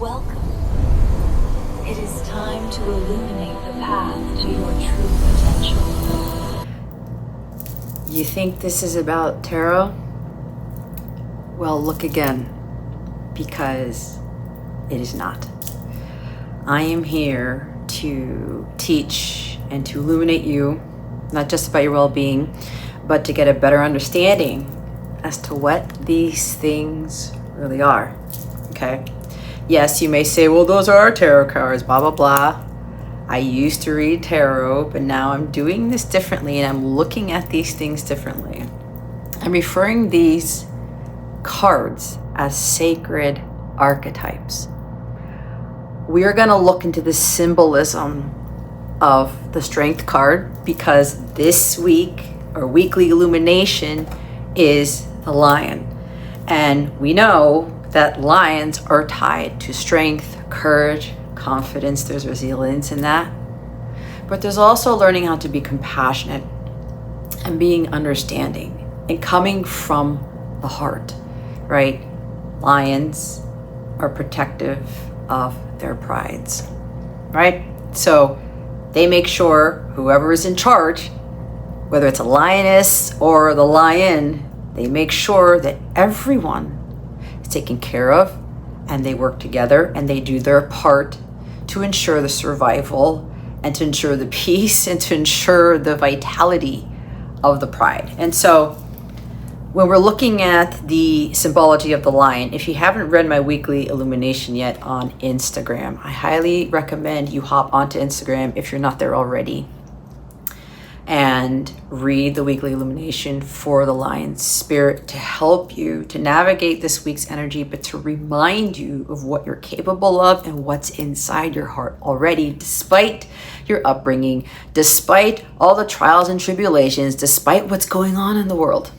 Welcome. It is time to illuminate the path to your true potential. You think this is about tarot? Well, look again, because it is not. I am here to teach and to illuminate you, not just about your well-being, but to get a better understanding as to what these things really are. Okay? Yes, you may say, well, those are our tarot cards, blah, blah, blah. I used to read tarot, but now I'm doing this differently and I'm looking at these things differently. I'm referring these cards as sacred archetypes. We are going to look into the symbolism of the Strength card because this week, or weekly illumination, is the Lion. And we know that lions are tied to strength, courage, confidence. There's resilience in that. But there's also learning how to be compassionate and being understanding and coming from the heart, right? Lions are protective of their prides, right? So they make sure whoever is in charge, whether it's a lioness or the lion, they make sure that everyone is taken care of and they work together and they do their part to ensure the survival and to ensure the peace and to ensure the vitality of the pride. And so when we're looking at the symbology of the lion, if you haven't read my weekly illumination yet on Instagram, I highly recommend you hop onto Instagram if you're not there already and read the weekly illumination for the lion spirit to help you to navigate this week's energy, but to remind you of what you're capable of and what's inside your heart already, despite your upbringing, despite all the trials and tribulations, despite what's going on in the world.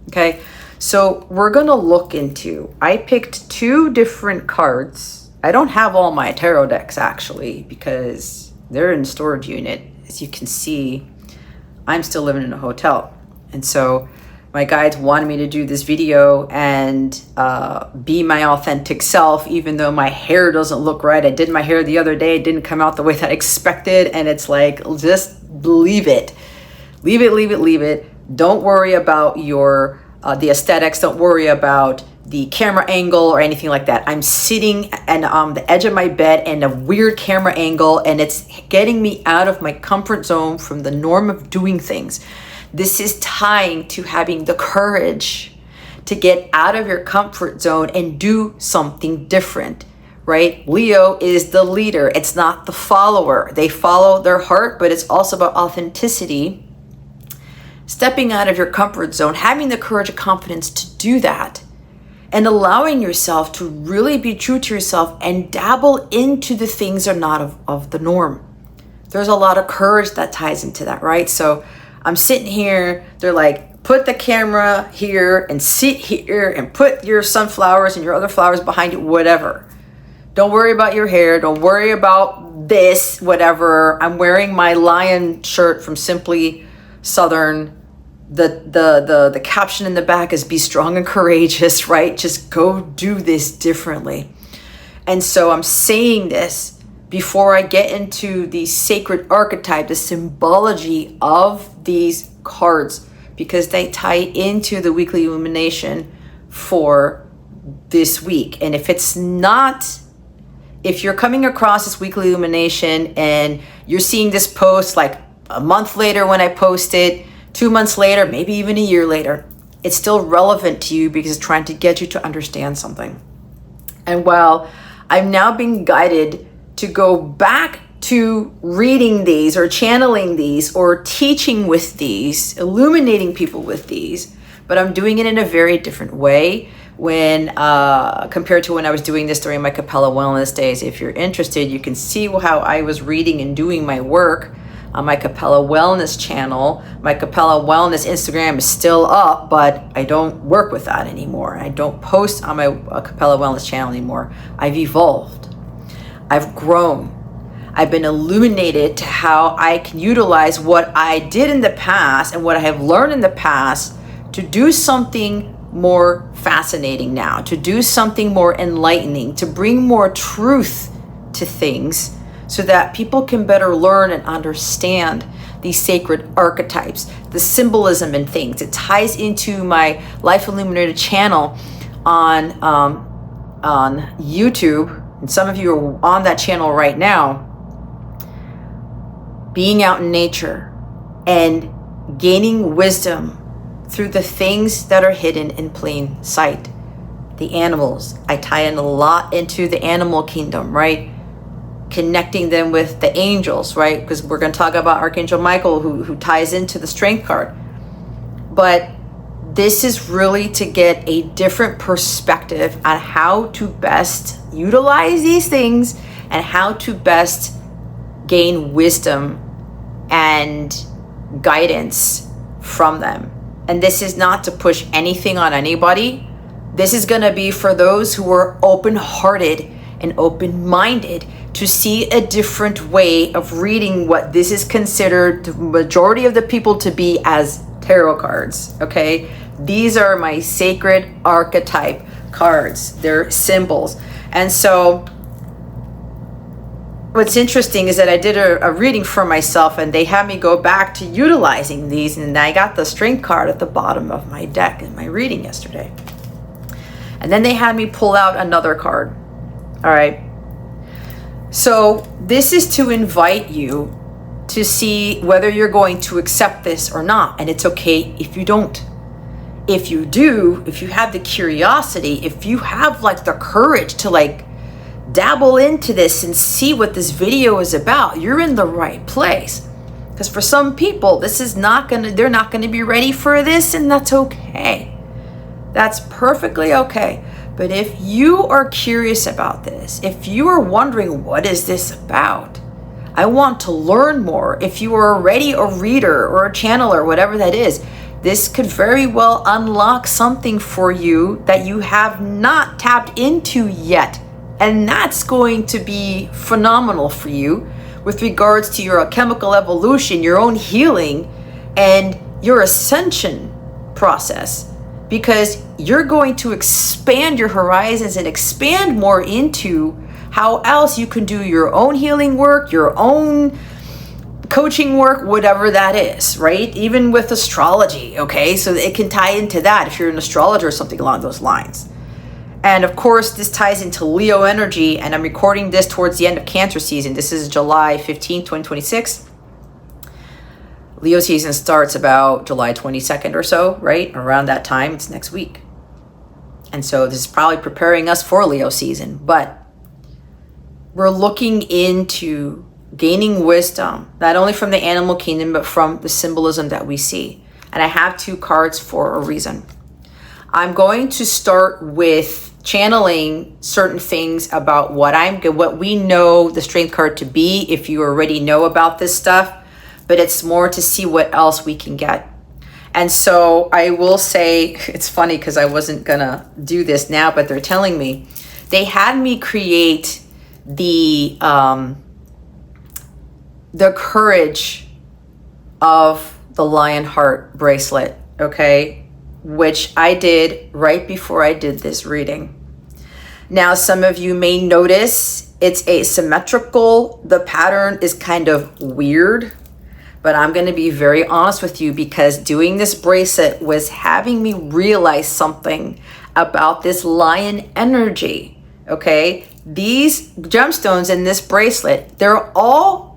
Okay, so we're gonna look into, I picked 2 different cards. I don't have all my tarot decks actually because they're in storage unit. As you can see, I'm still living in a hotel. And so my guides wanted me to do this video and be my authentic self, even though my hair doesn't look right. I did my hair the other day. It didn't come out the way that I expected. And it's like, just leave it. Leave it, leave it, leave it. Don't worry about your the aesthetics. Don't worry about the camera angle or anything like that. I'm sitting and on the edge of my bed in a weird camera angle, and it's getting me out of my comfort zone from the norm of doing things. This is tying to having the courage to get out of your comfort zone and do something different, right? Leo is the leader. It's not the follower. They follow their heart, but it's also about authenticity. Stepping out of your comfort zone, having the courage and confidence to do that, and allowing yourself to really be true to yourself and dabble into the things that are not of the norm. There's a lot of courage that ties into that, right? So I'm sitting here, they're like, put the camera here and sit here and put your sunflowers and your other flowers behind you, whatever. Don't worry about your hair. Don't worry about this, whatever. I'm wearing my lion shirt from Simply Southern. The caption in the back is be strong and courageous, right? Just go do this differently. And so I'm saying this before I get into the sacred archetype, the symbology of these cards, because they tie into the weekly illumination for this week. And if you're coming across this weekly illumination and you're seeing this post like a month later when I post it, 2 months later, maybe even a year later, it's still relevant to you because it's trying to get you to understand something. And while I'm now being guided to go back to reading these or channeling these or teaching with these, illuminating people with these, but I'm doing it in a very different way when compared to when I was doing this during my Capella Wellness days. If you're interested, you can see how I was reading and doing my work on my Capella Wellness channel. My Capella Wellness Instagram is still up, but I don't work with that anymore. I don't post on my Capella Wellness channel anymore. I've evolved. I've grown. I've been illuminated to how I can utilize what I did in the past and what I have learned in the past to do something more fascinating now, to do something more enlightening, to bring more truth to things so that people can better learn and understand these sacred archetypes, the symbolism in things. It ties into my Life Illuminator channel on YouTube, and some of you are on that channel right now. Being out in nature and gaining wisdom through the things that are hidden in plain sight. The animals, I tie in a lot into the animal kingdom, right? Connecting them with the angels, right? Because we're going to talk about Archangel Michael, who ties into the strength card. But this is really to get a different perspective on how to best utilize these things and how to best gain wisdom and guidance from them. And this is not to push anything on anybody. This is going to be for those who are open-hearted and open-minded to see a different way of reading what this is considered the majority of the people to be as tarot cards, okay? These are my sacred archetype cards. They're symbols. And so what's interesting is that I did a reading for myself, and they had me go back to utilizing these, and I got the strength card at the bottom of my deck in my reading yesterday. And then they had me pull out another card. All right. So this is to invite you to see whether you're going to accept this or not. And it's okay if you don't. If you do, if you have the curiosity, if you have like the courage to like dabble into this and see what this video is about, you're in the right place. Because for some people, this is not gonna, they're not gonna be ready for this, and that's okay. That's perfectly okay. But if you are curious about this, if you are wondering, what is this about? I want to learn more. If you are already a reader or a channeler, whatever that is, this could very well unlock something for you that you have not tapped into yet. And that's going to be phenomenal for you with regards to your alchemical evolution, your own healing, and your ascension process. Because you're going to expand your horizons and expand more into how else you can do your own healing work, your own coaching work, whatever that is, right? Even with astrology, okay? So it can tie into that if you're an astrologer or something along those lines. And of course, this ties into Leo energy, and I'm recording this towards the end of Cancer season. This is July 15, 2026. Leo season starts about July 22nd or so, right? Around that time, it's next week. And so this is probably preparing us for Leo season, but we're looking into gaining wisdom, not only from the animal kingdom, but from the symbolism that we see. And I have two cards for a reason. I'm going to start with channeling certain things about what we know the strength card to be, if you already know about this stuff, but it's more to see what else we can get. And so I will say, it's funny because I wasn't gonna do this now, but they're telling me, they had me create the courage of the lion heart bracelet, okay? Which I did right before I did this reading. Now, some of you may notice it's asymmetrical. The pattern is kind of weird, but I'm going to be very honest with you, because doing this bracelet was having me realize something about this lion energy, okay? These gemstones in this bracelet, they're all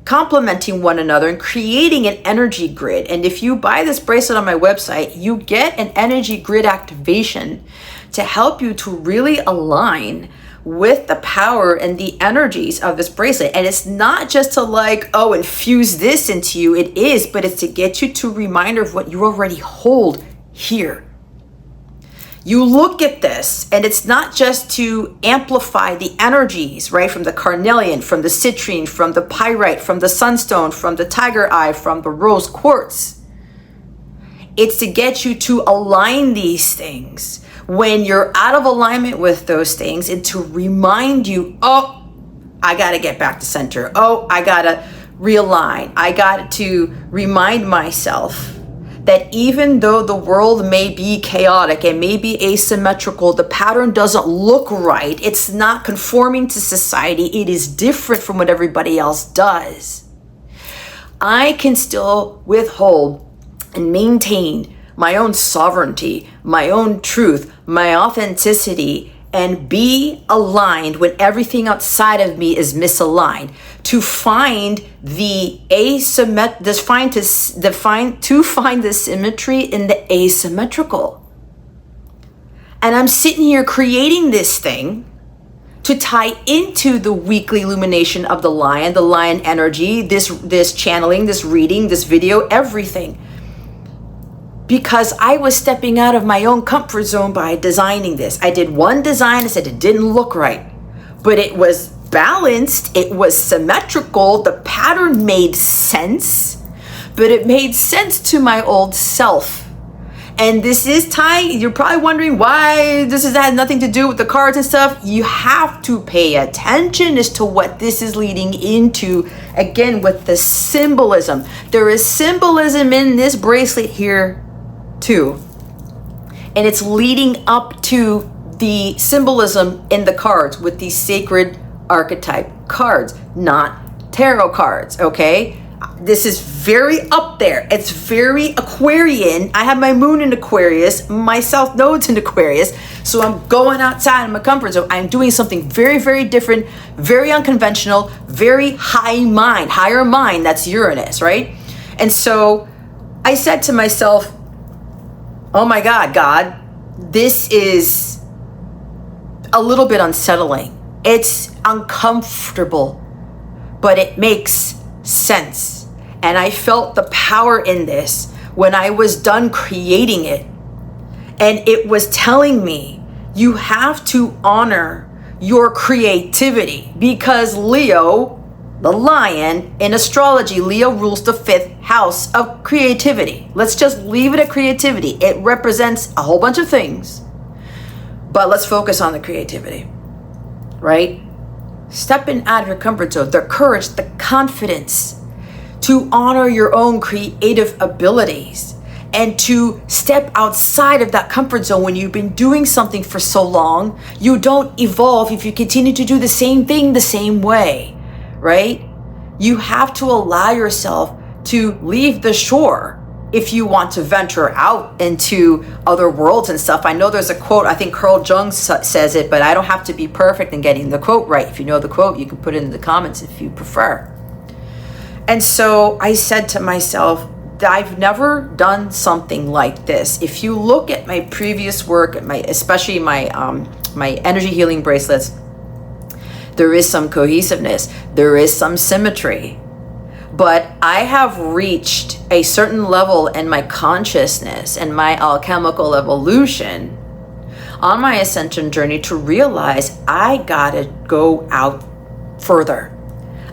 complementing one another and creating an energy grid. And if you buy this bracelet on my website, you get an energy grid activation to help you to really align with the power and the energies of this bracelet. And it's not just to like, oh, infuse this into you. It is, but it's to get you to a reminder of what you already hold here. You look at this, and it's not just to amplify the energies, right? From the carnelian, from the citrine, from the pyrite, from the sunstone, from the tiger eye, from the rose quartz. It's to get you to align these things when you're out of alignment with those things, and to remind you, oh, I got to get back to center. Oh, I got to realign. I got to remind myself that even though the world may be chaotic and may be asymmetrical, the pattern doesn't look right, it's not conforming to society, it is different from what everybody else does, I can still withhold and maintain my own sovereignty, my own truth, my authenticity, and be aligned when everything outside of me is misaligned. To find the find the symmetry in the asymmetrical. And I'm sitting here creating this thing to tie into the weekly illumination of the lion energy, this channeling, this reading, this video, everything. Because I was stepping out of my own comfort zone by designing this. I did one design, I said it didn't look right, but it was balanced, it was symmetrical, the pattern made sense, but it made sense to my old self. And this is tying, you're probably wondering why this has nothing to do with the cards and stuff. You have to pay attention as to what this is leading into, again, with the symbolism. There is symbolism in this bracelet here too, and it's leading up to the symbolism in the cards with these sacred archetype cards, not tarot cards. Okay, this is very up there, it's very Aquarian. I have my moon in Aquarius, my south node's in Aquarius, so I'm going outside of my comfort zone. I'm doing something very, very different, very unconventional, very higher mind. That's Uranus, right? And so I said to myself, oh my God, this is a little bit unsettling. It's uncomfortable, but it makes sense. And I felt the power in this when I was done creating it. And it was telling me, you have to honor your creativity, because Leo, the lion, in astrology, Leo rules the 5th house of creativity. Let's just leave it at creativity. It represents a whole bunch of things, but let's focus on the creativity, right? Stepping out of your comfort zone, the courage, the confidence to honor your own creative abilities and to step outside of that comfort zone. When you've been doing something for so long, you don't evolve if you continue to do the same thing the same way. Right? You have to allow yourself to leave the shore if you want to venture out into other worlds and stuff. I know there's a quote, I think Carl Jung says it, but I don't have to be perfect in getting the quote right. If you know the quote, you can put it in the comments if you prefer. And so I said to myself, I've never done something like this. If you look at my previous work, especially my energy healing bracelets, there is some cohesiveness, there is some symmetry, but I have reached a certain level in my consciousness and my alchemical evolution on my ascension journey to realize I gotta go out further.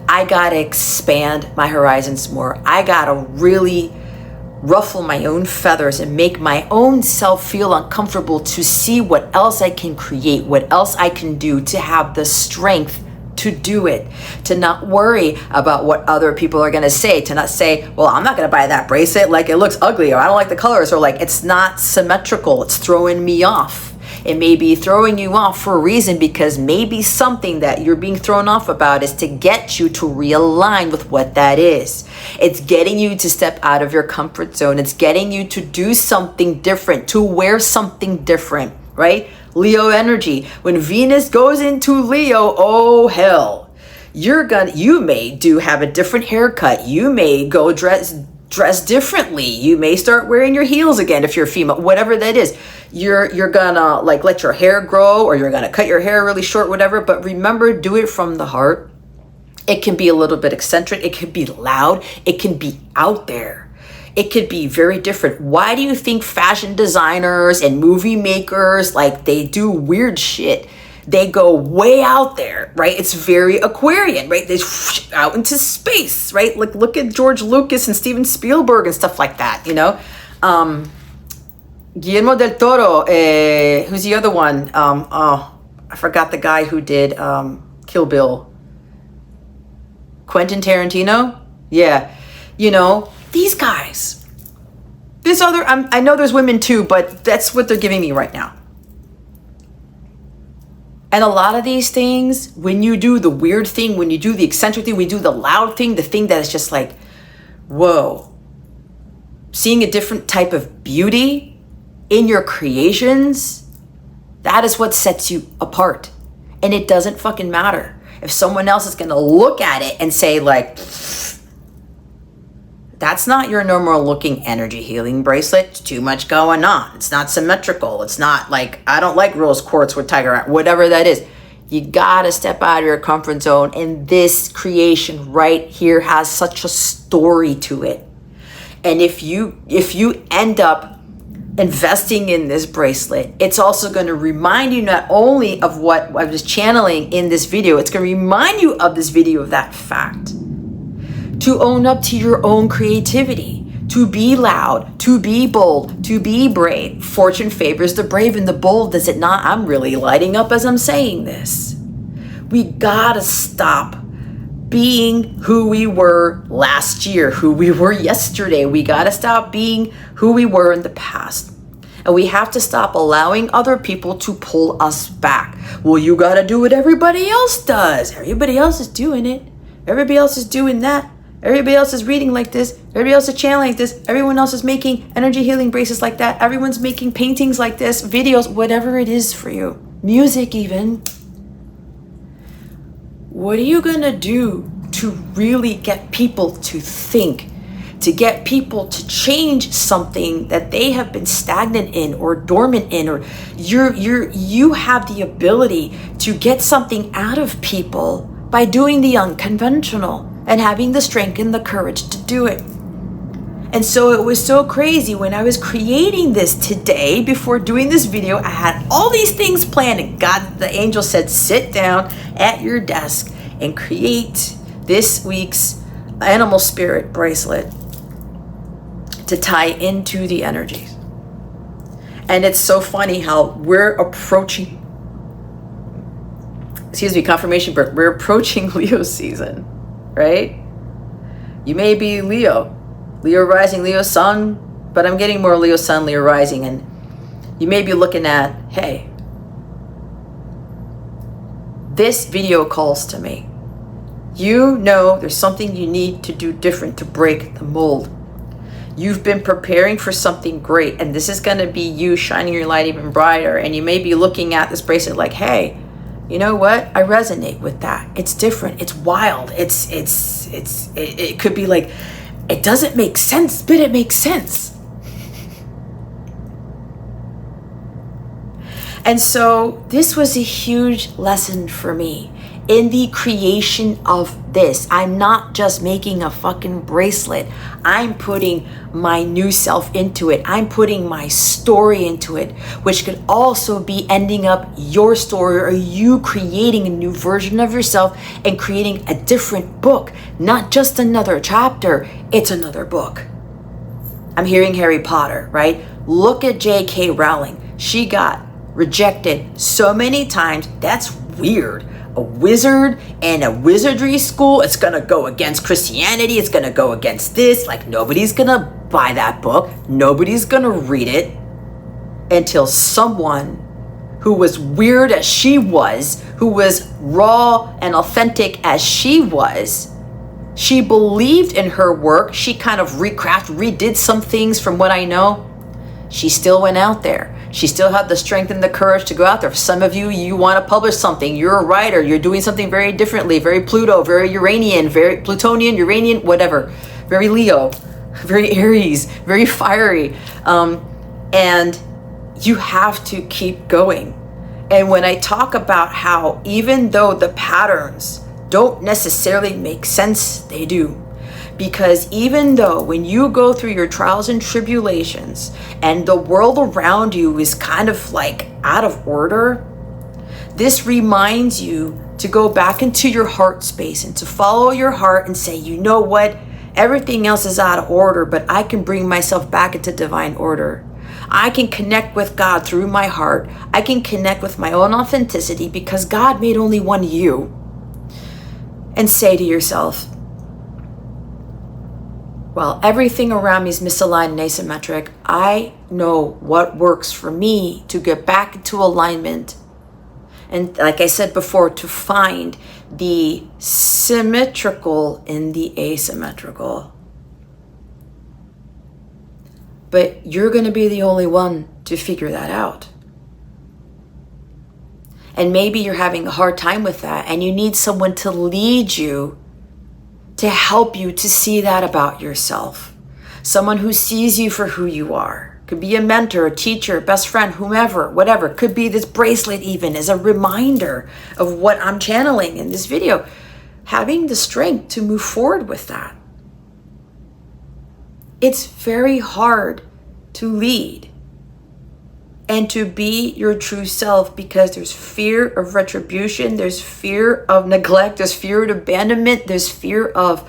I gotta expand my horizons more. I gotta really ruffle my own feathers and make my own self feel uncomfortable to see what else I can create, what else I can do, to have the strength to do it, to not worry about what other people are going to say, to not say, well, I'm not going to buy that bracelet, like it looks ugly, or I don't like the colors, or like it's not symmetrical, it's throwing me off. It may be throwing you off for a reason, because maybe something that you're being thrown off about is to get you to realign with what that is. It's getting you to step out of your comfort zone. It's getting you to do something different, to wear something different, right? Leo energy. When Venus goes into Leo, oh hell, you may have a different haircut. You may go dress differently. You may start wearing your heels again if you're female, whatever that is. You're gonna like let your hair grow, or you're gonna cut your hair really short, whatever. But remember, do it from the heart. It can be a little bit eccentric. It can be loud. It can be out there. It could be very different. Why do you think fashion designers and movie makers, like, they do weird shit? They go way out there, right? It's very Aquarian, right? They out into space, right? Like, look at George Lucas and Steven Spielberg and stuff like that, you know? Guillermo del Toro, who's the other one? I forgot the guy who did Kill Bill. Quentin Tarantino? Yeah. You know, these guys, There's other, I know there's women too, but that's what they're giving me right now. And a lot of these things, when you do the weird thing, when you do the eccentric thing, when you do the loud thing, the thing that is just like, whoa, seeing a different type of beauty in your creations, that is what sets you apart. And it doesn't fucking matter if someone else is going to look at it and say like, that's not your normal looking energy healing bracelet. It's too much going on. It's not symmetrical. It's not like, I don't like rose quartz with tiger, whatever that is. You gotta step out of your comfort zone. And this creation right here has such a story to it. And if you end up investing in this bracelet, it's also going to remind you not only of what I was channeling in this video, it's going to remind you of this video of that fact. To own up to your own creativity, to be loud, to be bold, to be brave. Fortune favors the brave and the bold, does it not? I'm really lighting up as I'm saying this. We gotta stop being who we were last year, who we were yesterday. We gotta stop being who we were in the past. And we have to stop allowing other people to pull us back. Well, you gotta do what everybody else does. Everybody else is doing it. Everybody else is doing that. Everybody else is reading like this. Everybody else is channeling like this. Everyone else is making energy healing bracelets like that. Everyone's making paintings like this, videos, whatever it is for you. Music even. What are you gonna do to really get people to think? To get people to change something that they have been stagnant in or dormant in, or you have the ability to get something out of people by doing the unconventional and having the strength and the courage to do it. And so it was so crazy when I was creating this today, before doing this video, I had all these things planned, and God, the angel said, sit down at your desk and create this week's animal spirit bracelet to tie into the energies. And it's so funny how we're approaching, confirmation birth, we're approaching Leo season, right? You may be Leo rising, Leo sun, but I'm getting more Leo sun, Leo rising, and you may be looking at, hey, this video calls to me. You know there's something you need to do different to break the mold. You've been preparing for something great, and this is going to be you shining your light even brighter. And you may be looking at this bracelet like, hey, you know what? I resonate with that. It's different. It's wild. It could be like, it doesn't make sense, but it makes sense. And so this was a huge lesson for me in the creation of this. I'm not just making a fucking bracelet. I'm putting my new self into it. I'm putting my story into it, which could also be ending up your story, or you creating a new version of yourself and creating a different book, not just another chapter. It's another book. I'm hearing Harry Potter, right? Look at J.K. Rowling. She got rejected so many times. That's weird. A wizard and a wizardry school, it's gonna go against Christianity, it's gonna go against this, like nobody's gonna buy that book, nobody's gonna read it, until someone who was weird as she was, who was raw and authentic as she was, she believed in her work, she kind of redid some things from what I know. She still went out there. She still had the strength and the courage to go out there. For some of you, you want to publish something. You're a writer. You're doing something very differently. Very Pluto, very Uranian, very Plutonian, Uranian, whatever. Very Leo, very Aries, very fiery. And you have to keep going. And when I talk about how even though the patterns don't necessarily make sense, they do. Because even though when you go through your trials and tribulations and the world around you is kind of like out of order, this reminds you to go back into your heart space and to follow your heart and say, you know what? Everything else is out of order, but I can bring myself back into divine order. I can connect with God through my heart. I can connect with my own authenticity because God made only one you. And say to yourself, While everything around me is misaligned and asymmetric, I know what works for me to get back into alignment. And like I said before, to find the symmetrical in the asymmetrical. But you're going to be the only one to figure that out. And maybe you're having a hard time with that, and you need someone to lead you, to help you to see that about yourself. Someone who sees you for who you are. Could be a mentor, a teacher, best friend, whomever, whatever. Could be this bracelet even as a reminder of what I'm channeling in this video. Having the strength to move forward with that. It's very hard to lead and to be your true self, because there's fear of retribution, there's fear of neglect, there's fear of abandonment, there's fear of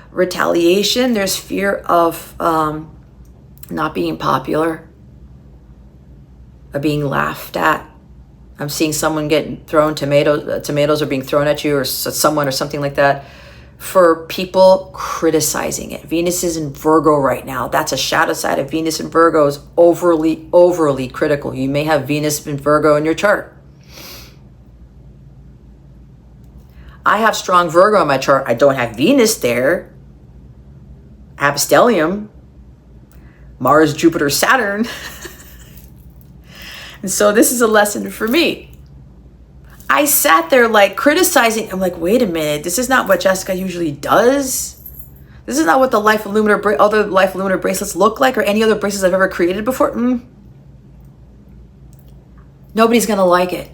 retaliation, there's fear of not being popular, of being laughed at. I'm seeing someone getting thrown tomatoes are being thrown at you, or someone or something like that, for people criticizing it. Venus is in Virgo right now. That's a shadow side of Venus in Virgo, is overly critical. You may have Venus in Virgo in your chart. I have strong Virgo in my chart. I don't have Venus there. I have stellium, Mars, Jupiter, Saturn. And so this is a lesson for me. I sat there like criticizing. I'm like, wait a minute, this is not what Jessica usually does. This is not what the other Life Illuminator bracelets look like, or any other bracelets I've ever created before. Nobody's gonna like it.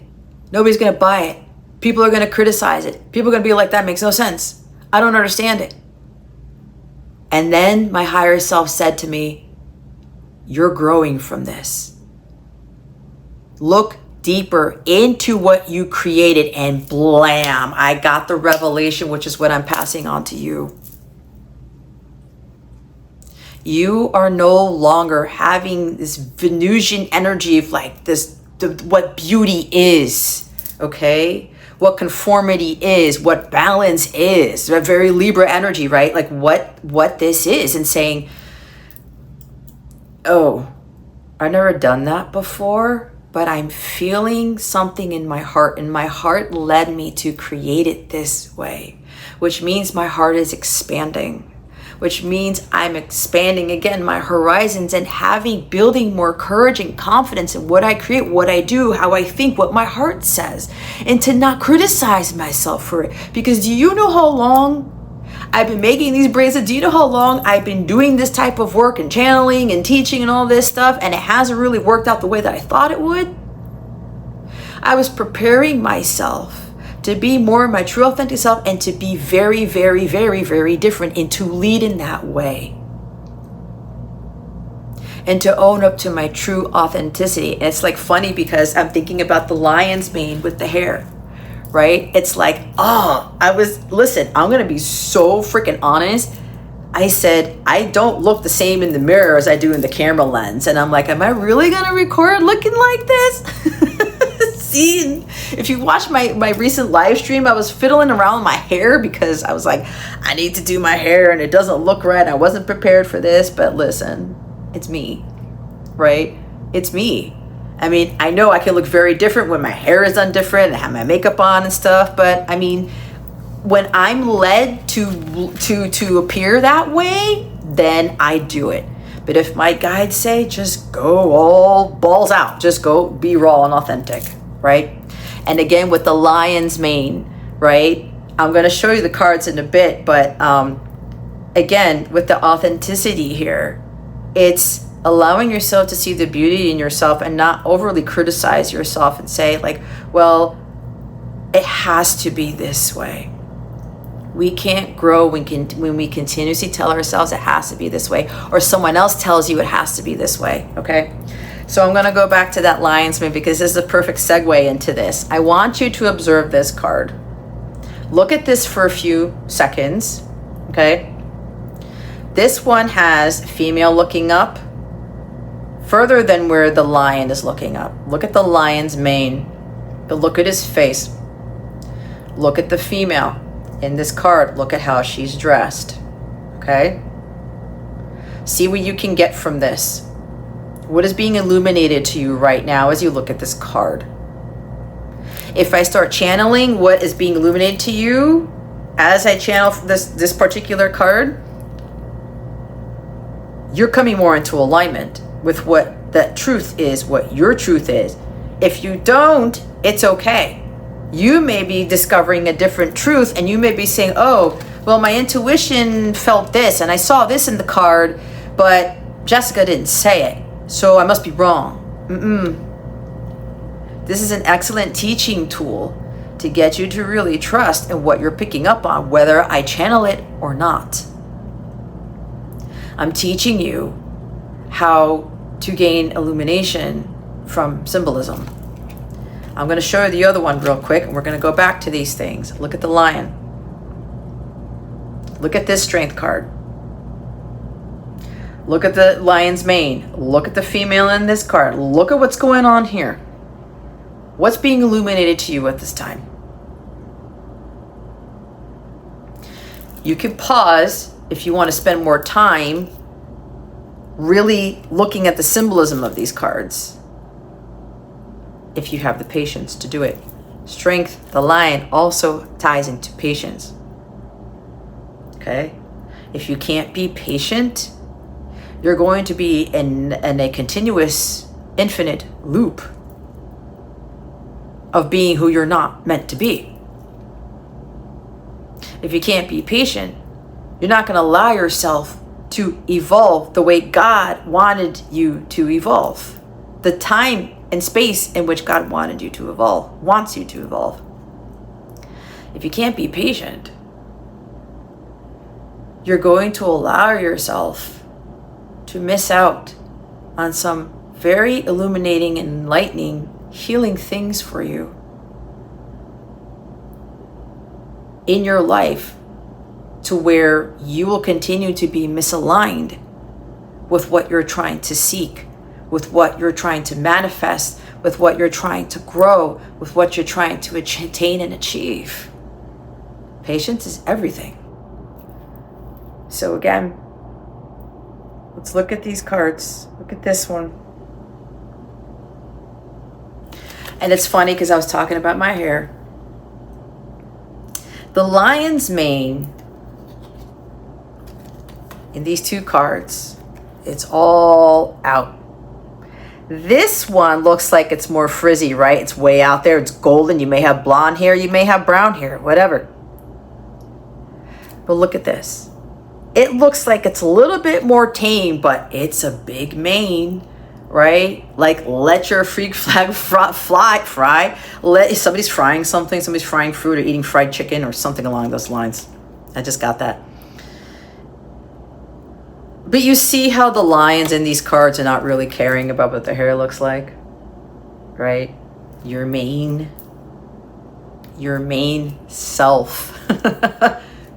Nobody's gonna buy it. People are gonna criticize it. People are gonna be like, that makes no sense. I don't understand it. And then my higher self said to me, you're growing from this. Look deeper into what you created, and blam, I got the revelation, which is what I'm passing on to you. You are no longer having this Venusian energy of like this, what beauty is, okay? What conformity is, what balance is, a very Libra energy, right? Like what this is, and saying, oh, I've never done that before, but I'm feeling something in my heart, and my heart led me to create it this way, which means my heart is expanding, which means I'm expanding again my horizons and building more courage and confidence in what I create, what I do, how I think, what my heart says, and to not criticize myself for it. Because do you know how long I've been making these bracelets? Do you know how long I've been doing this type of work and channeling and teaching and all this stuff, and it hasn't really worked out the way that I thought it would? I was preparing myself to be more my true authentic self, and to be very, very, very, very different, and to lead in that way. And to own up to my true authenticity. And it's like funny, because I'm thinking about the lion's mane with the hair. Right? It's like, listen, I'm going to be so freaking honest. I said, I don't look the same in the mirror as I do in the camera lens. And I'm like, am I really going to record looking like this? See, if you watch my recent live stream, I was fiddling around with my hair, because I was like, I need to do my hair and it doesn't look right. I wasn't prepared for this, but listen, it's me, right? It's me. I mean, I know I can look very different when my hair is done different and I have my makeup on and stuff, but I mean, when I'm led to appear that way, then I do it. But if my guides say, just go all balls out, just go be raw and authentic, right? And again, with the lion's mane, right? I'm going to show you the cards in a bit, but again, with the authenticity here, it's allowing yourself to see the beauty in yourself and not overly criticize yourself and say like, well, it has to be this way. We can't grow when we continuously tell ourselves it has to be this way, or someone else tells you it has to be this way, okay? So I'm going to go back to that lion's mane, because this is a perfect segue into this. I want you to observe this card. Look at this for a few seconds, okay? This one has female looking up, further than where the lion is looking up. Look at the lion's mane, but look at his face. Look at the female in this card. Look at how she's dressed, okay? See what you can get from this. What is being illuminated to you right now as you look at this card? If I start channeling what is being illuminated to you as I channel this particular card, you're coming more into alignment with what that truth is, what your truth is. If you don't, it's okay. You may be discovering a different truth, and you may be saying, oh, well, my intuition felt this and I saw this in the card, but Jessica didn't say it, so I must be wrong. This is an excellent teaching tool to get you to really trust in what you're picking up on, whether I channel it or not. I'm teaching you how to gain illumination from symbolism. I'm going to show you the other one real quick, and we're going to go back to these things. Look at the lion. Look at this strength card. Look at the lion's mane. Look at the female in this card. Look at what's going on here. What's being illuminated to you at this time? You can pause if you want to spend more time really looking at the symbolism of these cards, if you have the patience to do it. Strength, the lion, also ties into patience. Okay? If you can't be patient, you're going to be in a continuous, infinite loop of being who you're not meant to be. If you can't be patient, you're not going to allow yourself to evolve the way God wanted you to evolve. The time and space in which God wanted you to evolve, wants you to evolve. If you can't be patient, you're going to allow yourself to miss out on some very illuminating and enlightening, healing things for you in your life, to where you will continue to be misaligned with what you're trying to seek, with what you're trying to manifest, with what you're trying to grow, with what you're trying to attain and achieve. Patience is everything. So again, let's look at these cards. Look at this one. And it's funny because I was talking about my hair. The lion's mane in these two cards, it's all out. This one looks like it's more frizzy, right? It's way out there. It's golden. You may have blonde hair. You may have brown hair, whatever. But look at this. It looks like it's a little bit more tame, but it's a big mane, right? Like, let your freak flag fry. Somebody's frying something. Somebody's frying fruit or eating fried chicken or something along those lines. I just got that. But you see how the lions in these cards are not really caring about what their hair looks like, right? Your main self,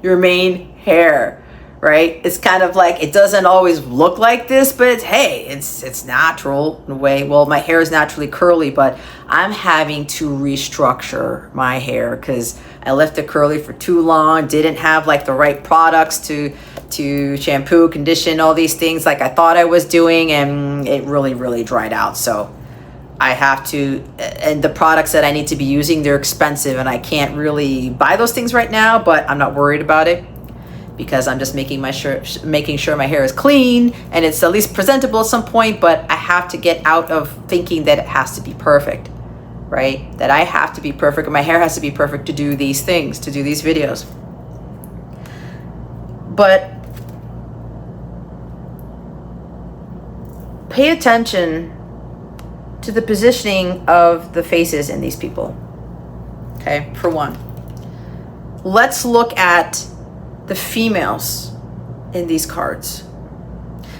your main hair, right? It's kind of like, it doesn't always look like this, but it's natural in a way. Well, my hair is naturally curly, but I'm having to restructure my hair because I left it curly for too long, didn't have like the right products to shampoo, condition, all these things like I thought I was doing, and it really dried out. So I have to, and the products that I need to be using, they're expensive and I can't really buy those things right now, but I'm not worried about it because I'm just making sure my hair is clean and it's at least presentable at some point. But I have to get out of thinking that it has to be perfect, right? That I have to be perfect and my hair has to be perfect to do these things, to do these videos. But pay attention to the positioning of the faces in these people. Okay, for one. Let's look at the females in these cards.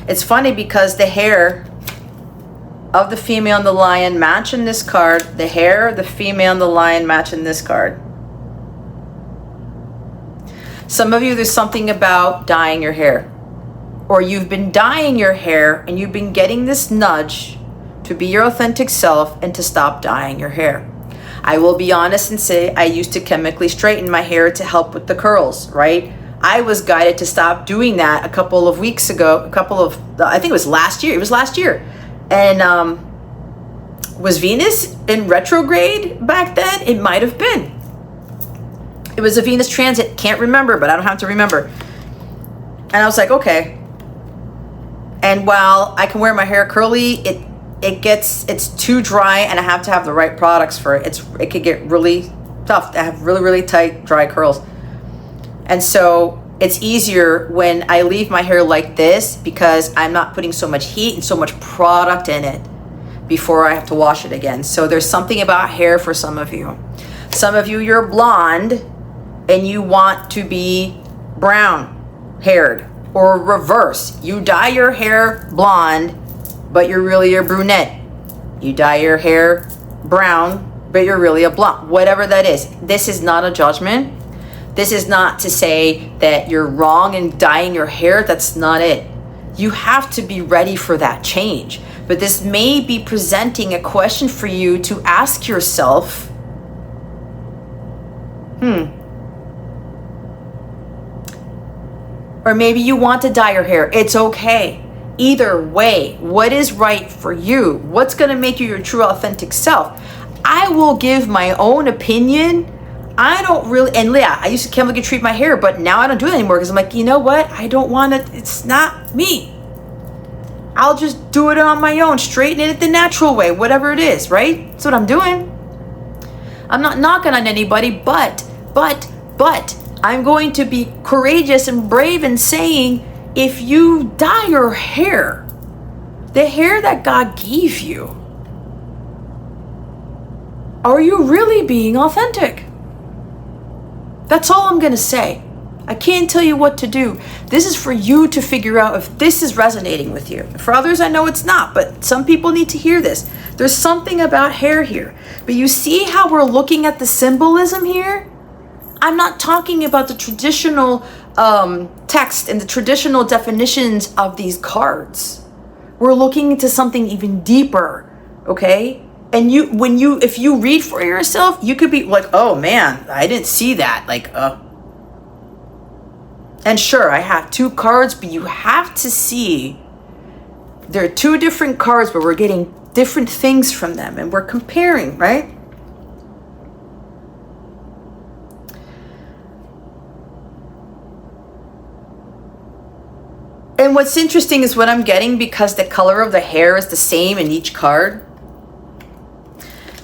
It's funny because the hair of the female and the lion match in this card. The hair of the female and the lion match in this card. Some of you, there's something about dyeing your hair. Or you've been dyeing your hair and you've been getting this nudge to be your authentic self and to stop dyeing your hair. I will be honest and say I used to chemically straighten my hair to help with the curls, right? I was guided to stop doing that a couple of weeks ago, I think it was last year. And was Venus in retrograde back then? It might have been. It was a Venus transit, can't remember, but I don't have to remember. And I was like, okay. And while I can wear my hair curly, it's too dry, and I have to have the right products for it. It could get really tough. I have really, really tight, dry curls. And so it's easier when I leave my hair like this, because I'm not putting so much heat and so much product in it before I have to wash it again. So there's something about hair for some of you. Some of you, you're blonde and you want to be brown haired, or reverse. You dye your hair blonde, but you're really a brunette. You dye your hair brown, but you're really a blonde. Whatever that is. This is not a judgment. This is not to say that you're wrong in dyeing your hair. That's not it. You have to be ready for that change. But this may be presenting a question for you to ask yourself, or maybe you want to dye your hair. It's okay. Either way, what is right for you? What's going to make you your true authentic self? I will give my own opinion. I don't really, and yeah, I used to chemically treat my hair, but now I don't do it anymore, because I'm like, you know what? I don't want it. It's not me. I'll just do it on my own, straighten it the natural way, whatever it is, right? That's what I'm doing. I'm not knocking on anybody, but I'm going to be courageous and brave in saying, if you dye your hair, the hair that God gave you, are you really being authentic? That's all I'm going to say. I can't tell you what to do. This is for you to figure out if this is resonating with you. For others, I know it's not, but some people need to hear this. There's something about hair here. But you see how we're looking at the symbolism here? I'm not talking about the traditional text and the traditional definitions of these cards. We're looking into something even deeper, okay? And if you read for yourself, you could be like, oh man, I didn't see that. And sure, I have two cards, but you have to see there are two different cards, but we're getting different things from them, and we're comparing, right? And what's interesting is what I'm getting, because the color of the hair is the same in each card.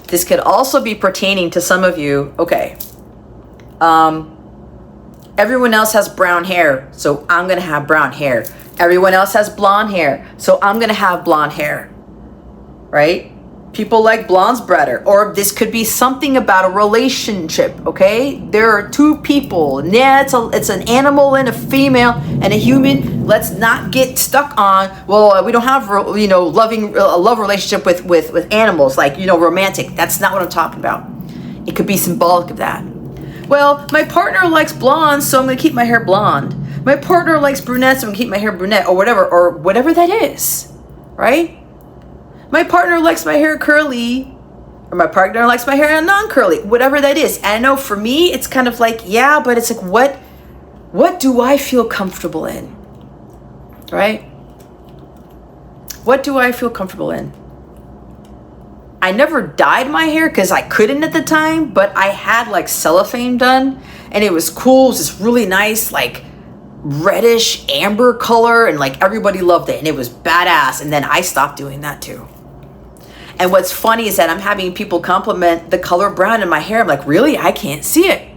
This could also be pertaining to some of you. Okay. Everyone else has brown hair, so I'm going to have brown hair. Everyone else has blonde hair, so I'm going to have blonde hair. Right? People like blondes better. Or this could be something about a relationship, okay? There are two people. Yeah, it's an animal and a female and a human. Let's not get stuck on, well, we don't have, love relationship with animals, like, romantic. That's not what I'm talking about. It could be symbolic of that. Well, my partner likes blondes, so I'm going to keep my hair blonde. My partner likes brunettes, so I'm going to keep my hair brunette, or whatever that is, right? My partner likes my hair curly, or my partner likes my hair non-curly, whatever that is. And I know for me, it's kind of like, yeah, but it's like, what do I feel comfortable in, right? What do I feel comfortable in? I never dyed my hair because I couldn't at the time, but I had cellophane done, and it was cool. It was this really nice, reddish amber color, and everybody loved it, and it was badass. And then I stopped doing that too. And what's funny is that I'm having people compliment the color brown in my hair. I'm like, really? I can't see it.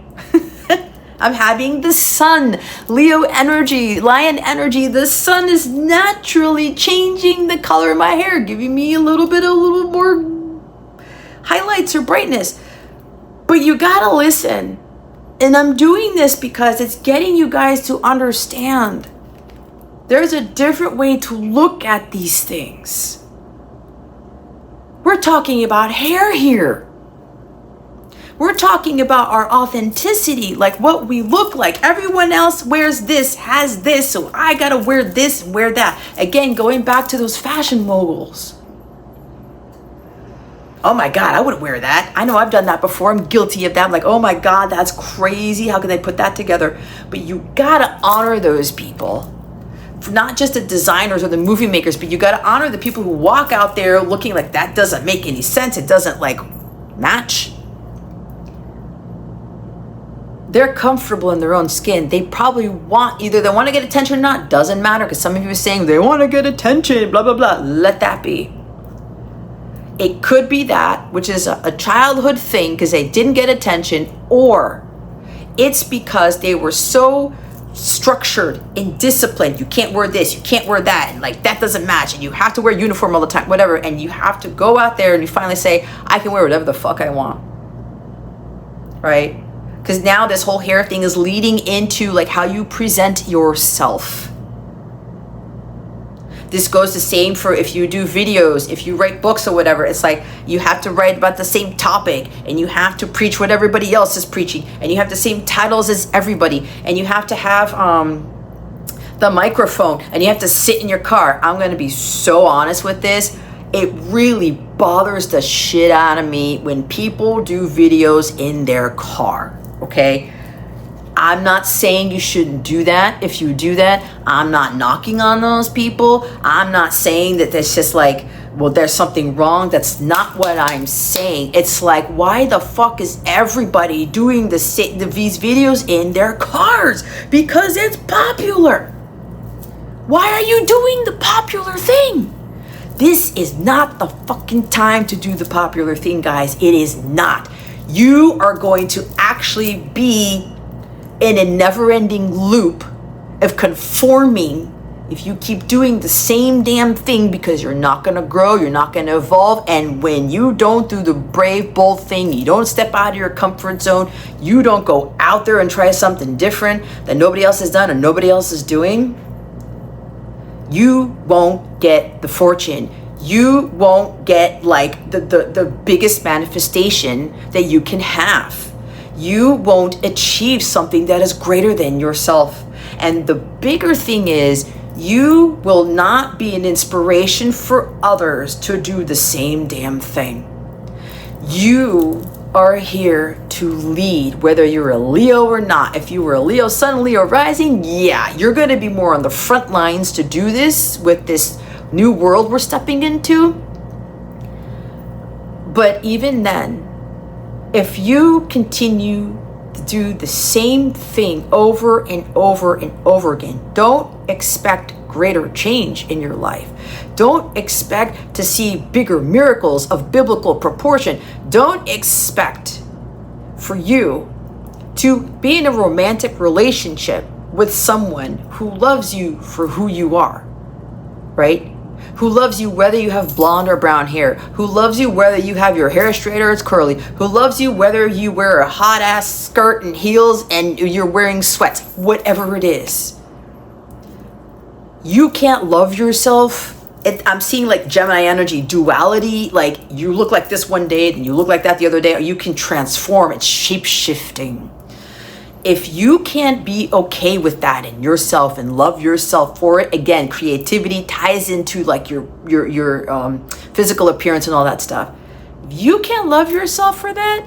I'm having the sun, Leo energy, lion energy. The sun is naturally changing the color of my hair, giving me a little more highlights or brightness. But you gotta listen. And I'm doing this because it's getting you guys to understand there's a different way to look at these things. We're talking about hair here. We're talking about our authenticity, like what we look like. Everyone else wears this, has this, so I gotta wear this and wear that. Again, going back to those fashion moguls. oh my God, I wouldn't wear that. I know I've done that before. I'm guilty of that. I'm like, oh my God, that's crazy. How could they put that together? But you gotta honor those people. Not just the designers or the movie makers, but you got to honor the people who walk out there looking like that doesn't make any sense. It doesn't like match. They're comfortable in their own skin. They probably want, either they want to get attention or not, doesn't matter, because some of you are saying they want to get attention, blah, blah, blah. Let that be. It could be that, which is a childhood thing because they didn't get attention, or it's because they were so structured and disciplined. You can't wear this, you can't wear that, and like that doesn't match, and you have to wear uniform all the time, whatever, and you have to go out there and you finally say, I can wear whatever the fuck I want, right? Because now this whole hair thing is leading into like how you present yourself. This goes the same for if you do videos, if you write books or whatever. It's like you have to write about the same topic, and you have to preach what everybody else is preaching, and you have the same titles as everybody, and you have to have the microphone, and you have to sit in your car. I'm going to be so honest with this. It really bothers the shit out of me when people do videos in their car, okay? I'm not saying you shouldn't do that. If you do that, I'm not knocking on those people. I'm not saying that there's just like, well, there's something wrong. That's not what I'm saying. It's like, why the fuck is everybody doing these videos in their cars? Because it's popular. Why are you doing the popular thing? This is not the fucking time to do the popular thing, guys. It is not. You are going to actually be in a never-ending loop of conforming if you keep doing the same damn thing, because you're not going to grow, you're not going to evolve. And when you don't do the brave, bold thing, you don't step out of your comfort zone, you don't go out there and try something different that nobody else has done or nobody else is doing, you won't get the fortune. You won't get like the biggest manifestation that you can have. You won't achieve something that is greater than yourself. And the bigger thing is, you will not be an inspiration for others to do the same damn thing. You are here to lead, whether you're a Leo or not. If you were a Leo Sun, Leo Rising, yeah, you're going to be more on the front lines to do this with this new world we're stepping into. But even then, if you continue to do the same thing over and over and over again, don't expect greater change in your life. Don't expect to see bigger miracles of biblical proportion. Don't expect for you to be in a romantic relationship with someone who loves you for who you are, right? Who loves you whether you have blonde or brown hair, who loves you whether you have your hair straight or it's curly, who loves you whether you wear a hot ass skirt and heels and you're wearing sweats, whatever it is. You can't love yourself. I'm seeing like Gemini energy, duality, like you look like this one day and you look like that the other day, or you can transform. It's shape-shifting. If you can't be okay with that in yourself and love yourself for it, again, creativity ties into like your physical appearance and all that stuff. If you can't love yourself for that,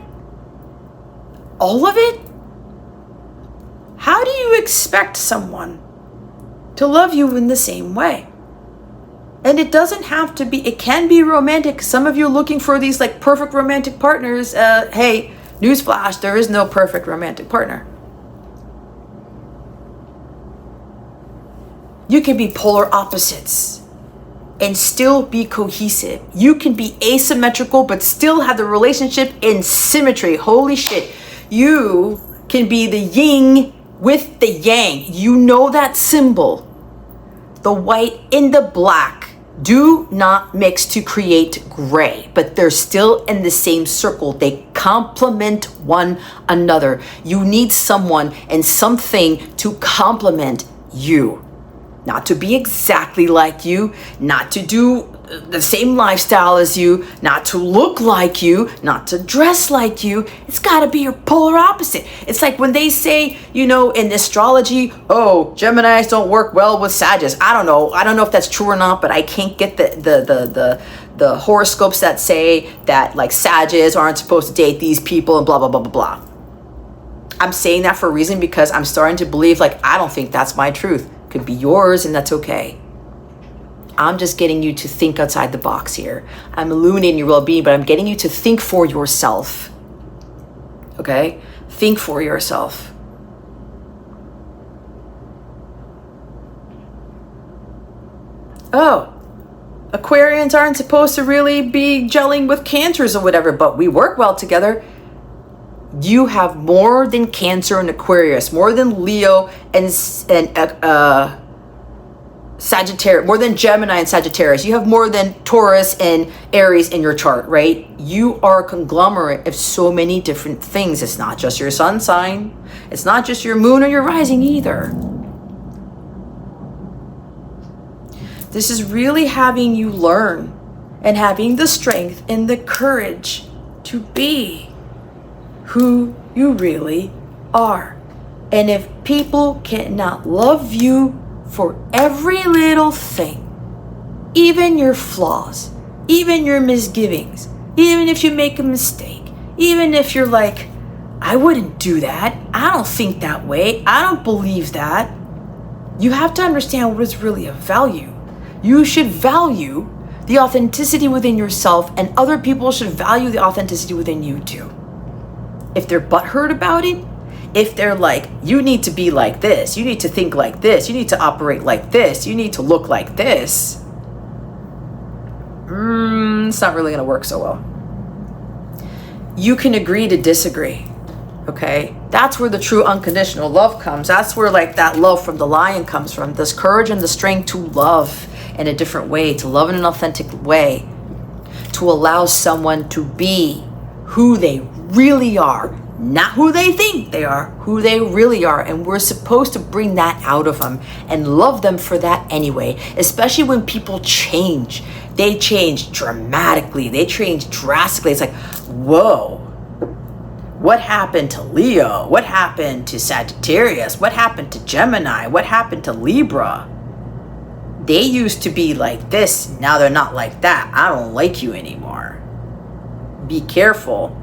all of it, how do you expect someone to love you in the same way? And it doesn't have to be, it can be romantic. Some of you are looking for these like perfect romantic partners. Hey, newsflash, there is no perfect romantic partner. You can be polar opposites and still be cohesive. You can be asymmetrical but still have the relationship in symmetry. Holy shit. You can be the yin with the yang. You know that symbol. The white in the black do not mix to create gray, but they're still in the same circle. They complement one another. You need someone and something to complement you. Not to be exactly like you, not to do the same lifestyle as you, not to look like you, not to dress like you. It's got to be your polar opposite. It's like when they say, you know, in astrology, oh, Geminis don't work well with Sagittarius. I don't know if that's true or not, but I can't get the the horoscopes that say that like Sagittarius aren't supposed to date these people and blah, blah, blah, blah, blah. I'm saying that for a reason because I'm starting to believe like, I don't think that's my truth. Could be yours and that's okay. I'm just getting you to think outside the box here. I'm illuminating your well-being, but I'm getting you to think for yourself. Okay? Think for yourself. Oh, Aquarians aren't supposed to really be gelling with Cancers or whatever, but we work well together. You have more than Cancer and Aquarius, more than Leo and Sagittarius, more than Gemini and Sagittarius. You have more than Taurus and Aries in your chart, right? You are a conglomerate of so many different things. It's not just your sun sign. It's not just your moon or your rising either. This is really having you learn and having the strength and the courage to be who you really are. And if people cannot love you for every little thing, even your flaws, even your misgivings, even if you make a mistake, even if you're like, I wouldn't do that, I don't think that way, I don't believe that, you have to understand what is really of value. You should value the authenticity within yourself, and other people should value the authenticity within you too. If they're butthurt about it, if they're like, you need to be like this, you need to think like this, you need to operate like this, you need to look like this, it's not really going to work so well. You can agree to disagree, okay? That's where the true unconditional love comes. That's where like that love from the lion comes from. This courage and the strength to love in a different way, to love in an authentic way, to allow someone to be who they really are, not who they think they are, who they really are. And we're supposed to bring that out of them and love them for that anyway, especially when people change. They change dramatically. They change drastically. It's like, whoa, what happened to Leo? What happened to Sagittarius? What happened to Gemini? What happened to Libra? They used to be like this. Now they're not like that. I don't like you anymore. Be careful.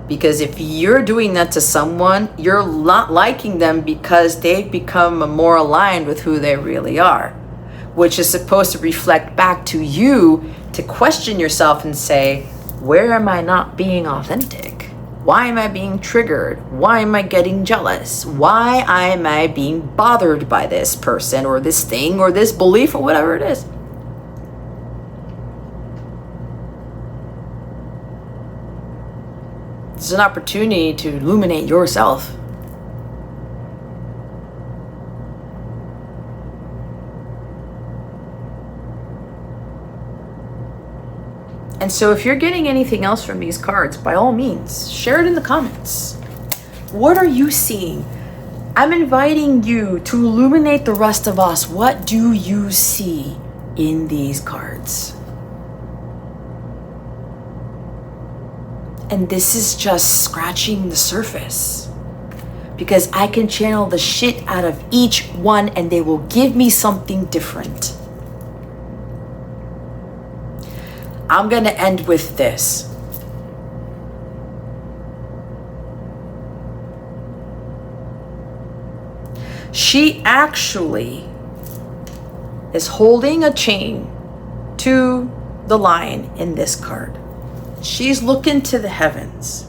Because if you're doing that to someone, you're not liking them because they've become more aligned with who they really are, which is supposed to reflect back to you to question yourself and say, where am I not being authentic? Why am I being triggered? Why am I getting jealous? Why am I being bothered by this person or this thing or this belief or whatever it is? It's an opportunity to illuminate yourself. And so if you're getting anything else from these cards, by all means, share it in the comments. What are you seeing? I'm inviting you to illuminate the rest of us. What do you see in these cards? And this is just scratching the surface, because I can channel the shit out of each one and they will give me something different. I'm going to end with this. She actually is holding a chain to the lion in this card. She's looking to the heavens.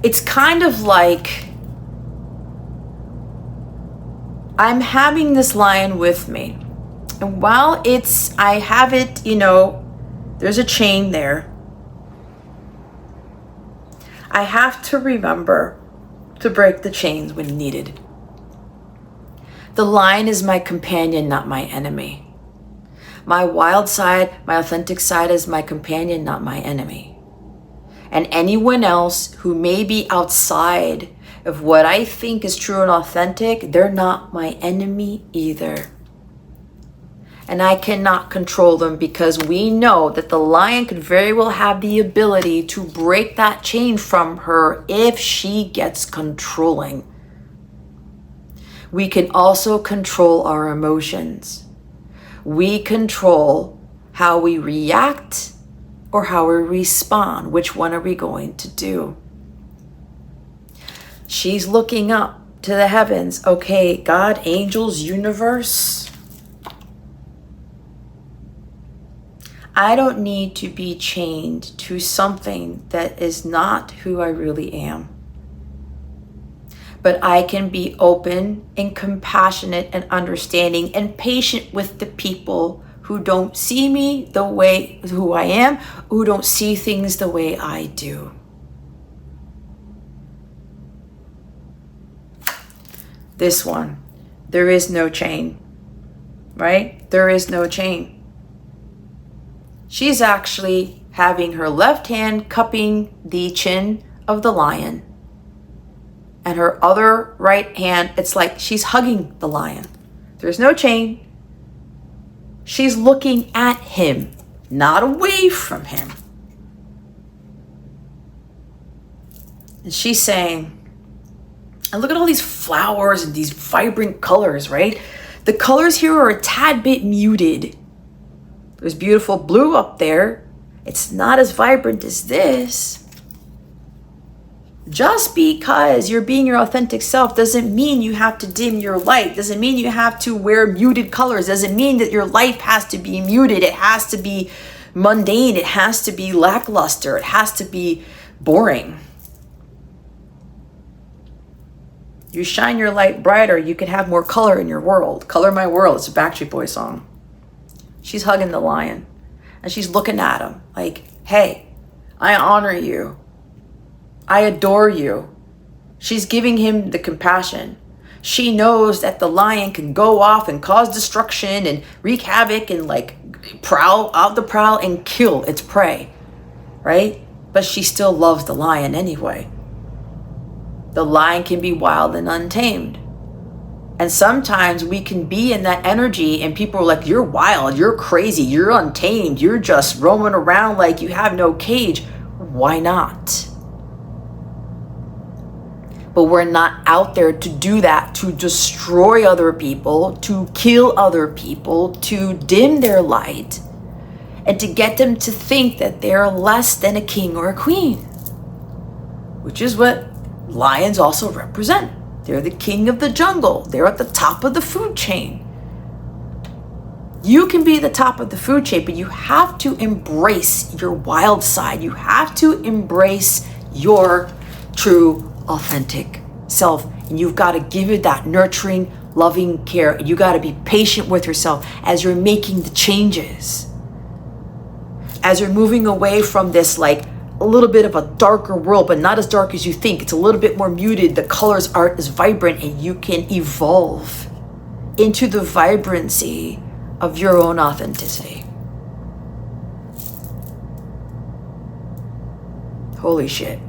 It's kind of like I'm having this lion with me. And while I have it, there's a chain there. I have to remember to break the chains when needed. The lion is my companion, not my enemy. My wild side, my authentic side is my companion, not my enemy. And anyone else who may be outside of what I think is true and authentic, they're not my enemy either. And I cannot control them, because we know that the lion could very well have the ability to break that chain from her if she gets controlling. We can also control our emotions. We control how we react or how we respond. Which one are we going to do? She's looking up to the heavens. Okay, God, angels, universe. I don't need to be chained to something that is not who I really am. But I can be open and compassionate and understanding and patient with the people who don't see me the way who I am, who don't see things the way I do. This one, there is no chain, right? There is no chain. She's actually having her left hand cupping the chin of the lion. And her other right hand, it's like she's hugging the lion. There's no chain. She's looking at him, not away from him. And she's saying, and look at all these flowers and these vibrant colors, right? The colors here are a tad bit muted. There's beautiful blue up there. It's not as vibrant as this. Just because you're being your authentic self doesn't mean you have to dim your light. Doesn't mean you have to wear muted colors. Doesn't mean that your life has to be muted. It has to be mundane. It has to be lackluster. It has to be boring. You shine your light brighter, you can have more color in your world. Color My World, it's a Backstreet Boys song. She's hugging the lion and she's looking at him like, hey, I honor you. I adore you. She's giving him the compassion. She knows that the lion can go off and cause destruction and wreak havoc and like prowl out the prowl and kill its prey, right? But she still loves the lion anyway. The lion can be wild and untamed. And sometimes we can be in that energy and people are like, you're wild, you're crazy, you're untamed, you're just roaming around like you have no cage. Why not? But we're not out there to do that, to destroy other people, to kill other people, to dim their light, and to get them to think that they're less than a king or a queen, which is what lions also represent. They're the king of the jungle. They're at the top of the food chain. You can be the top of the food chain, but you have to embrace your wild side. You have to embrace your true, authentic self. And you've got to give it that nurturing, loving care. You got to be patient with yourself as you're making the changes. As you're moving away from this like a little bit of a darker world, but not as dark as you think. It's a little bit more muted. The colors aren't as vibrant, and you can evolve into the vibrancy of your own authenticity. Holy shit.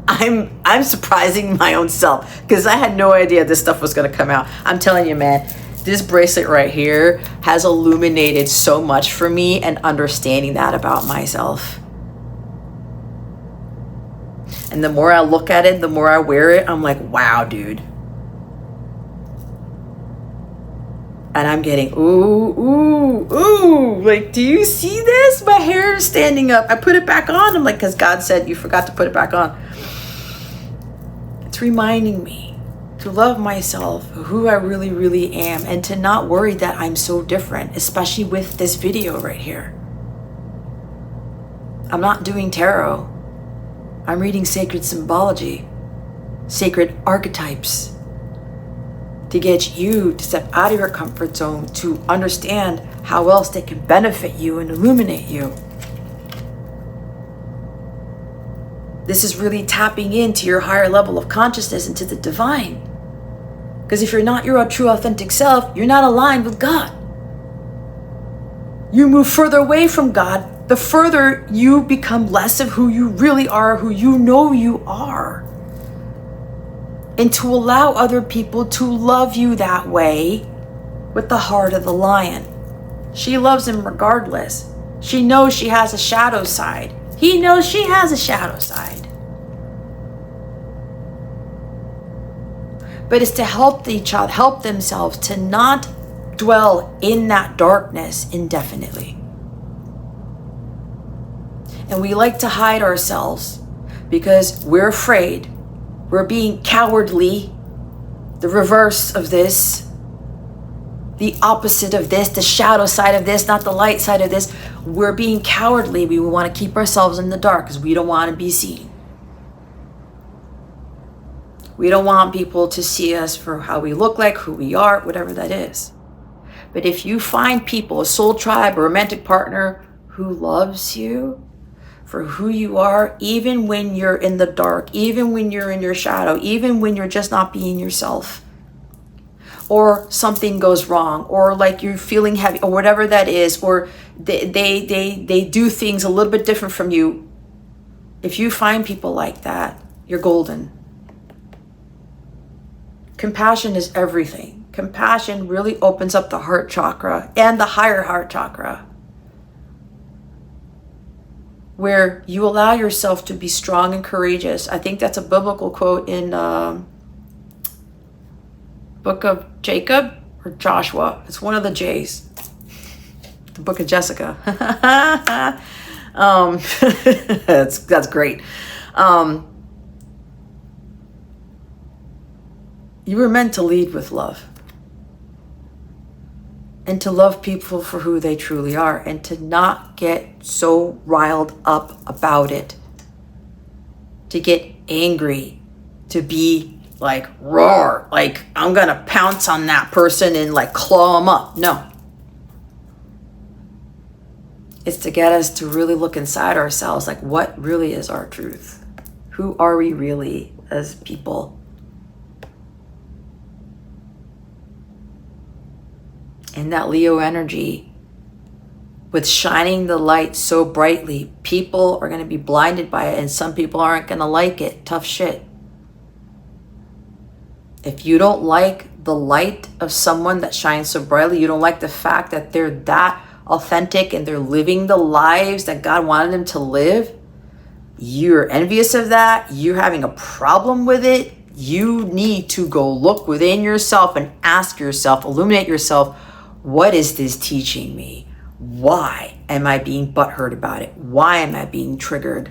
I'm surprising my own self because I had no idea this stuff was going to come out. I'm telling you, man, this bracelet right here has illuminated so much for me and understanding that about myself. And the more I look at it, the more I wear it, I'm like, wow, dude. And I'm getting, ooh. Like, do you see this? My hair is standing up. I put it back on. I'm like, because God said you forgot to put it back on. It's reminding me to love myself, who I really, really am, and to not worry that I'm so different, especially with this video right here. I'm not doing tarot. I'm reading sacred symbology, sacred archetypes, to get you to step out of your comfort zone, to understand how else they can benefit you and illuminate you. This is really tapping into your higher level of consciousness, into the divine. Because if you're not your true authentic self, you're not aligned with God. You move further away from God, the further you become less of who you really are, who you know you are. And to allow other people to love you that way with the heart of the lion. She loves him regardless. She knows she has a shadow side. He knows she has a shadow side. but it's to help each other, help themselves to not dwell in that darkness indefinitely. And we like to hide ourselves because we're afraid. We're being cowardly. The reverse of this, the opposite of this, the shadow side of this, not the light side of this. We're being cowardly. We want to keep ourselves in the dark because we don't want to be seen. We don't want people to see us for how we look like, who we are, whatever that is. But if you find people, a soul tribe, a romantic partner who loves you for who you are, even when you're in the dark, even when you're in your shadow, even when you're just not being yourself, or something goes wrong, or like you're feeling heavy, or whatever that is, or they do things a little bit different from you. If you find people like that, you're golden. Compassion is everything. Compassion really opens up the heart chakra and the higher heart chakra, where you allow yourself to be strong and courageous. I think that's a biblical quote in book of Jacob or Joshua. It's one of the J's. The book of Jessica. That's great. You were meant to lead with love. And to love people for who they truly are, and to not get so riled up about it, to get angry, to be like roar, like I'm gonna pounce on that person and like claw them up. No. It's to get us to really look inside ourselves, like what really is our truth? Who are we really as people? And that Leo energy, with shining the light so brightly, people are going to be blinded by it, and some people aren't going to like it. Tough shit. If you don't like the light of someone that shines so brightly, you don't like the fact that they're that authentic and they're living the lives that God wanted them to live, you're envious of that, you're having a problem with it, you need to go look within yourself and ask yourself, illuminate yourself, what is this teaching me? Why am I being butthurt about it? Why am I being triggered?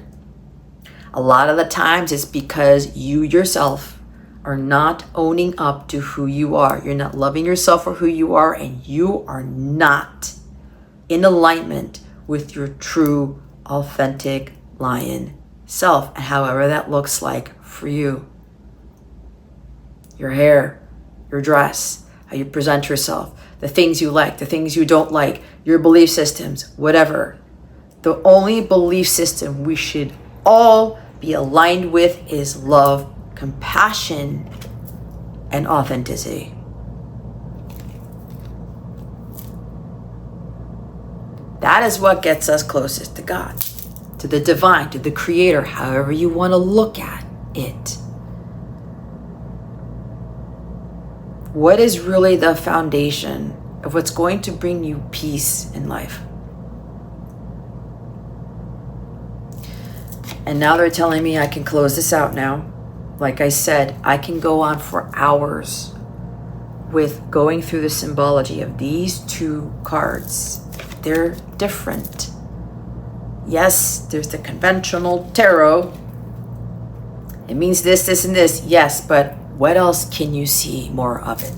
A lot of the times it's because you yourself are not owning up to who you are. You're not loving yourself for who you are, and you are not in alignment with your true, authentic lion self, and however that looks like for you. Your hair, your dress, how you present yourself, the things you like, the things you don't like, your belief systems, whatever. The only belief system we should all be aligned with is love, compassion, and authenticity. That is what gets us closest to God, to the divine, to the creator, however you want to look at it. What is really the foundation of what's going to bring you peace in life? And now they're telling me I can close this out now. Like I said, I can go on for hours with going through the symbology of these two cards. They're different. Yes, there's the conventional tarot. It means this, this, and this. Yes, but what else can you see more of it?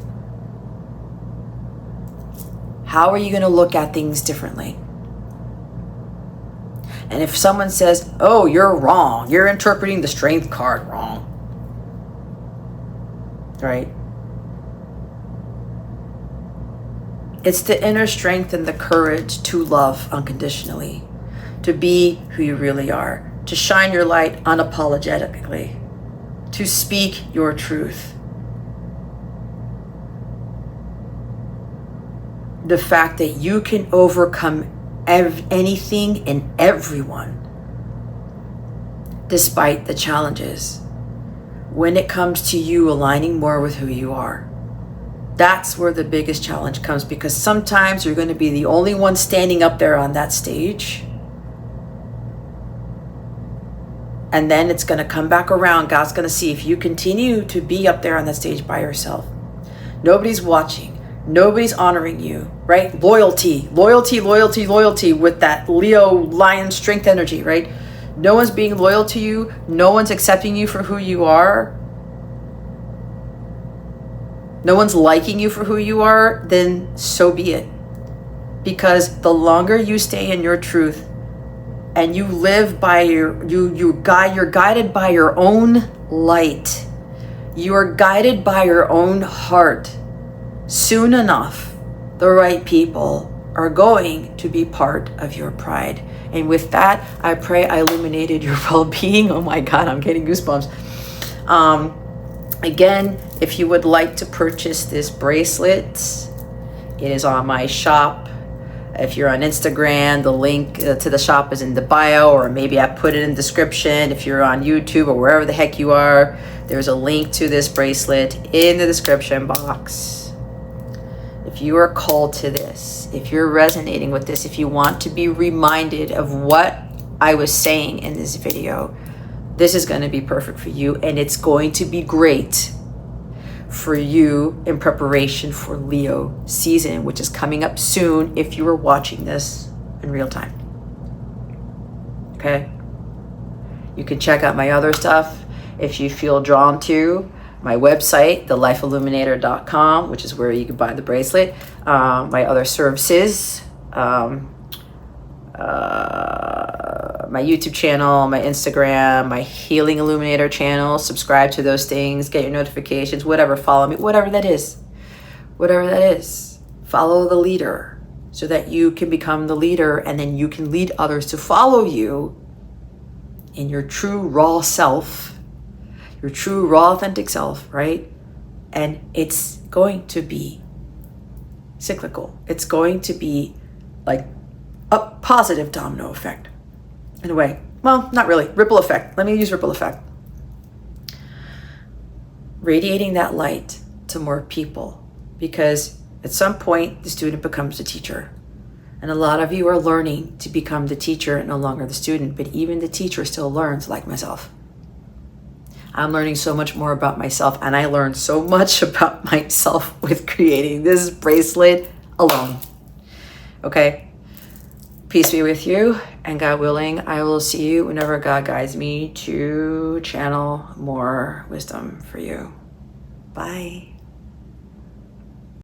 How are you going to look at things differently? And if someone says, oh, you're wrong, you're interpreting the strength card wrong, right? It's the inner strength and the courage to love unconditionally, to be who you really are, to shine your light unapologetically, to speak your truth. The fact that you can overcome anything and everyone despite the challenges when it comes to you aligning more with who you are. That's where the biggest challenge comes, because sometimes you're going to be the only one standing up there on that stage. And then it's going to come back around. God's going to see if you continue to be up there on that stage by yourself. Nobody's watching. Nobody's honoring you, right? Loyalty, loyalty, loyalty, loyalty with that Leo lion strength energy, right? No one's being loyal to you. No one's accepting you for who you are. No one's liking you for who you are, then so be it. Because the longer you stay in your truth and you live by you're guided by your own light. You are guided by your own heart. Soon enough, the right people are going to be part of your pride. And with that, I pray I illuminated your well-being. Oh my God, I'm getting goosebumps. Again, if you would like to purchase this bracelet, it is on my shop. If you're on Instagram, the link to the shop is in the bio, or maybe I put it in the description. If you're on YouTube or wherever the heck you are, there's a link to this bracelet in the description box. If you are called to this, if you're resonating with this, if you want to be reminded of what I was saying in this video, this is going to be perfect for you, and it's going to be great for you in preparation for Leo season, which is coming up soon if you are watching this in real time. Okay? You can check out my other stuff if you feel drawn to. My website, thelifeilluminator.com, which is where you can buy the bracelet. My other services, my YouTube channel, my Instagram, my Healing Illuminator channel. Subscribe to those things, get your notifications, whatever, follow me, whatever that is. Whatever that is. Follow the leader so that you can become the leader, and then you can lead others to follow you in your true raw self, your true raw authentic self, right? And it's going to be cyclical. It's going to be like a positive domino effect. In a way. Well, not really. Ripple effect. Let me use ripple effect. Radiating that light to more people, because at some point the student becomes the teacher. And a lot of you are learning to become the teacher and no longer the student, but even the teacher still learns, like myself. I'm learning so much more about myself, and I learned so much about myself with creating this bracelet alone. Okay? Peace be with you, and God willing, I will see you whenever God guides me to channel more wisdom for you. Bye.